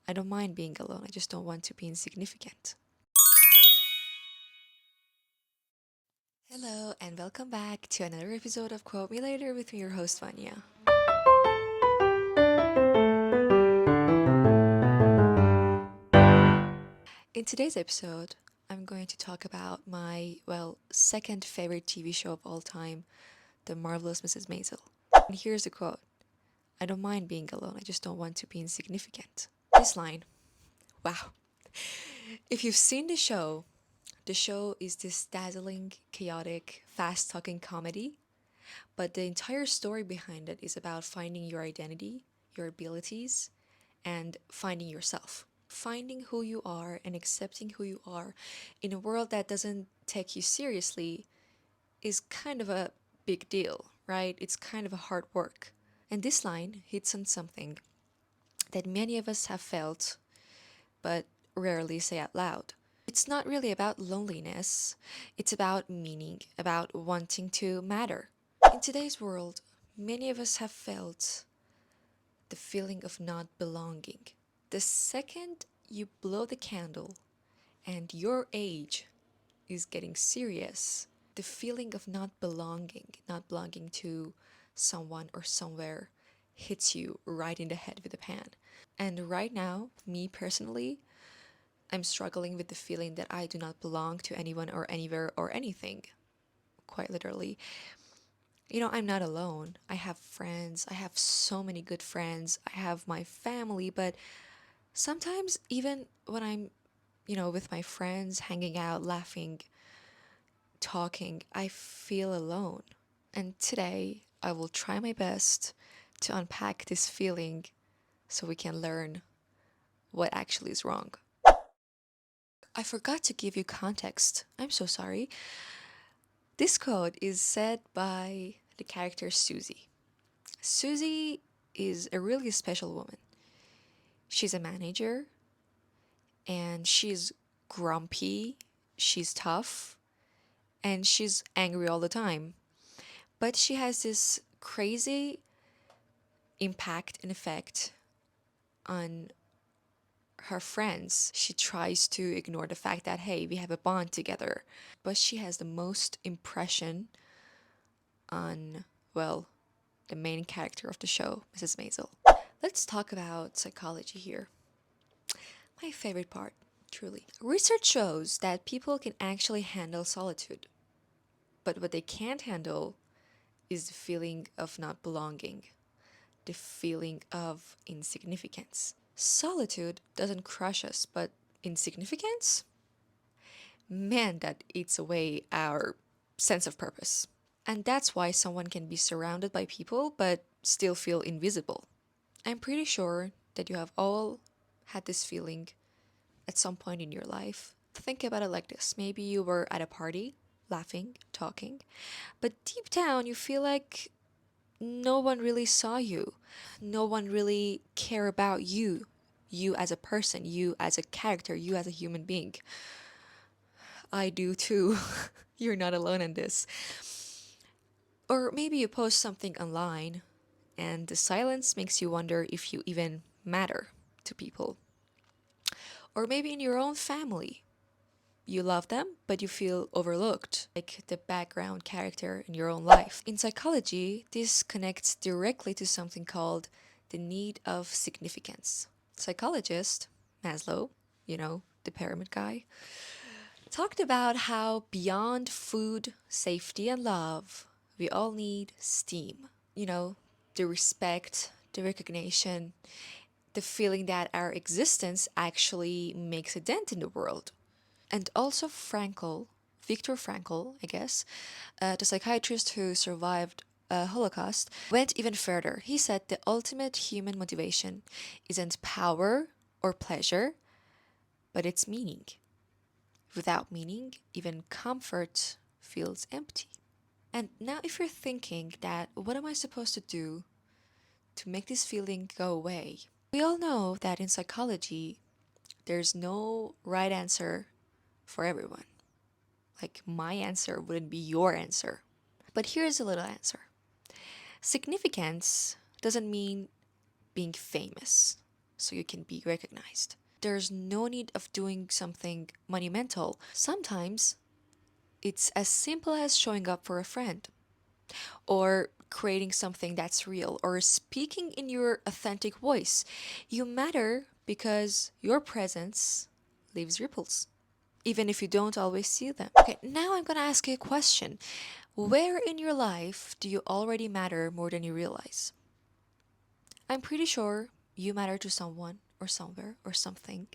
I don't mind being alone. I just don't want to be insignificant. Hello, and welcome back to another episode of Quote Me Later with me, your host, Vanya. In today's episode, I'm going to talk about my, second favorite TV show of all time, The Marvelous Mrs. Maisel. And here's the quote: I don't mind being alone, I just don't want to be insignificant. This line, wow. If you've seen the show is this dazzling, chaotic, fast talking comedy, but the entire story behind it is about finding your identity, your abilities, and finding yourself. Finding who you are and accepting who you are in a world that doesn't take you seriously is kind of a big deal, right? It's kind of a hard work. And this line hits on something that many of us have felt but rarely say out loud. It's not really about loneliness, it's about meaning, about wanting to matter. In today's world, many of us have felt the feeling of not belonging. The second you blow the candle and your age is getting serious, the feeling of not belonging to someone or somewhere hits you right in the head with a pan. And right now, me personally, I'm struggling with the feeling that I do not belong to anyone or anywhere or anything, quite literally. I'm not alone. I have friends. I have so many good friends. I have my family, but sometimes even when I'm, with my friends, hanging out, laughing, talking, I feel alone. And today, I will try my best to unpack this feeling so we can learn what actually is wrong. I forgot to give you context. I'm so sorry. This quote is said by the character Susie. Susie is a really special woman. She's a manager and she's grumpy, she's tough, and she's angry all the time. But she has this crazy impact and effect on her friends. She tries to ignore the fact that, hey, we have a bond together. But she has the most impression on, well, the main character of the show, Mrs. Maisel. Let's talk about psychology here. My favorite part, truly. Research shows that people can actually handle solitude, but what they can't handle is the feeling of not belonging, the feeling of insignificance. Solitude doesn't crush us, but insignificance? Man, that eats away our sense of purpose. And that's why someone can be surrounded by people but still feel invisible. I'm pretty sure that you have all had this feeling at some point in your life. Think about it like this: maybe you were at a party, laughing, talking, but deep down you feel like no one really saw you. No one really care about you. You as a person, you as a character, you as a human being. I do too. You're not alone in this. Or maybe you post something online and the silence makes you wonder if you even matter to people. Or maybe in your own family, you love them, but you feel overlooked, like the background character in your own life. In psychology, this connects directly to something called the need of significance. Psychologist Maslow, the pyramid guy, talked about how beyond food, safety, and love, we all need STEAM. You know, the respect, the recognition, the feeling that our existence actually makes a dent in the world. And also Viktor Frankl, I guess, the psychiatrist who survived a Holocaust, went even further. He said the ultimate human motivation isn't power or pleasure, but it's meaning. Without meaning, even comfort feels empty. And now, if you're thinking that, what am I supposed to do to make this feeling go away? We all know that in psychology, there's no right answer for everyone. Like, my answer wouldn't be your answer. But here's a little answer: significance doesn't mean being famous, so you can be recognized. There's no need of doing something monumental. Sometimes it's as simple as showing up for a friend, or creating something that's real, or speaking in your authentic voice. You matter because your presence leaves ripples, even if you don't always see them. Okay, now I'm gonna ask you a question. Where in your life do you already matter more than you realize? I'm pretty sure you matter to someone or somewhere or something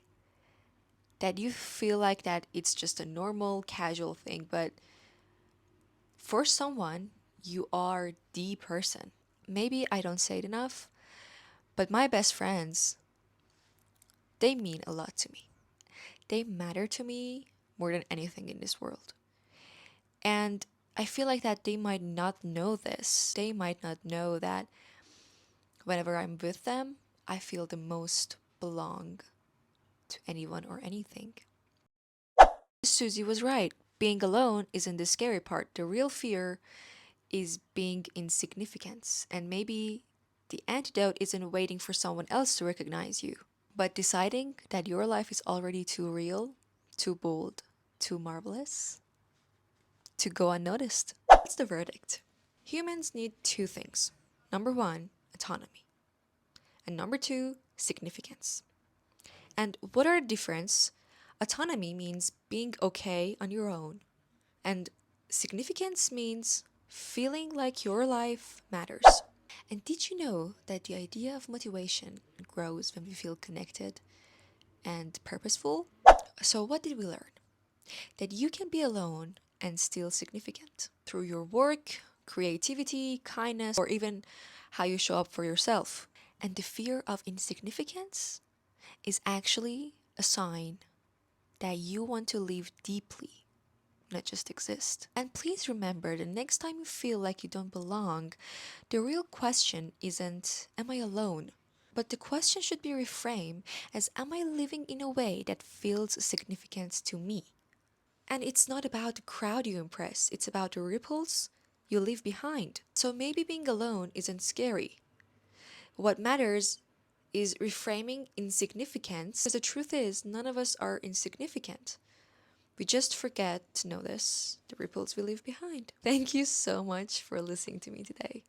that you feel like that it's just a normal, casual thing, but for someone, you are the person. Maybe I don't say it enough, but my best friends, they mean a lot to me. They matter to me more than anything in this world. And I feel like that they might not know this. They might not know that whenever I'm with them, I feel the most belong to anyone or anything. Susie was right. Being alone isn't the scary part. The real fear is being insignificance. And maybe the antidote isn't waiting for someone else to recognize you, but deciding that your life is already too real, too bold, too marvelous to go unnoticed. That's the verdict. Humans need two things. Number one, autonomy. And number two, significance. And what are the difference? Autonomy means being okay on your own, and significance means feeling like your life matters. And did you know that the idea of motivation grows when we feel connected and purposeful? So, what did we learn? That you can be alone and still significant through your work, creativity, kindness, or even how you show up for yourself. And the fear of insignificance is actually a sign that you want to live deeply, not just exist. And please remember, the next time you feel like you don't belong, the real question isn't, am I alone? But the question should be reframed as, am I living in a way that feels significance to me? And it's not about the crowd you impress, it's about the ripples you leave behind. So maybe being alone isn't scary. What matters is reframing insignificance, because the truth is, none of us are insignificant. We just forget to notice the ripples we leave behind. Thank you so much for listening to me today.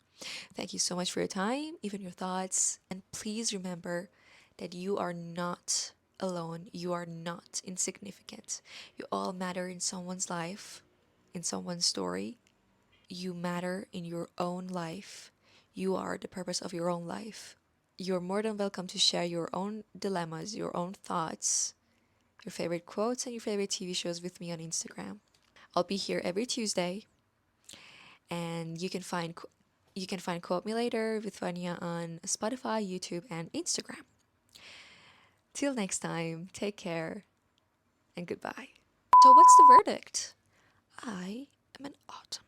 Thank you so much for your time, even your thoughts. And please remember that you are not alone. You are not insignificant. You all matter in someone's life, in someone's story. You matter in your own life. You are the purpose of your own life. You're more than welcome to share your own dilemmas, your own thoughts, your favorite quotes, and your favorite TV shows with me on Instagram. I'll be here every Tuesday, and you can find Quote Me Later with Vanya on Spotify, YouTube, and Instagram. Till next time, take care and goodbye. So what's the verdict? I am an autumn.